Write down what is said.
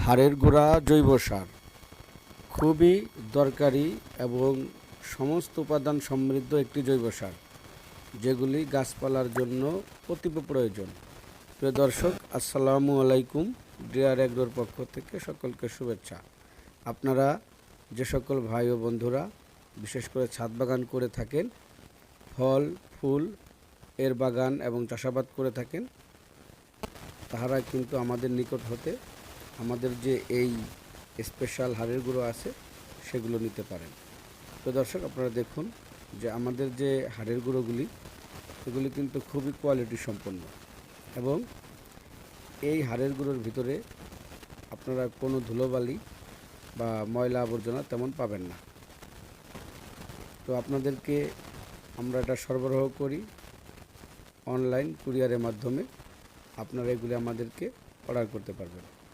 হাড়ের গুঁড়া জৈব সার খুবই দরকারি এবং সমস্ত উপাদান সমৃদ্ধ একটি জৈব সার, যেগুলি গাছপালার জন্য অতীব প্রয়োজন। প্রিয় দর্শক, আসসালামু আলাইকুম। ডিয়ার এগ্রোর পক্ষ থেকে সকলকে শুভেচ্ছা। আপনারা যে সকল ভাই ও বন্ধুরা বিশেষ করে ছাদ বাগান করে থাকেন, ফল ফুল এর বাগান এবং চাষাবাদ করে থাকেন, তাহারা কিন্তু আমাদের নিকট হতে আমাদের যে এই স্পেশাল হাড়ের গুঁড়ো আছে সেগুলো নিতে পারেন। তো দর্শক, আপনারা দেখুন যে আমাদের যে হাড়ের গুঁড়োগুলি, এগুলি কিন্তু খুবই কোয়ালিটি সম্পন্ন এবং এই হাড়ের গুঁড়োর ভিতরে আপনারা কোনো ধুলোবালি বা ময়লা আবর্জনা তেমন পাবেন না। তো আপনাদেরকে আমরা এটা সরবরাহ করি অনলাইন কুরিয়ারের মাধ্যমে। আপনারা এগুলি আমাদেরকে অর্ডার করতে পারবেন।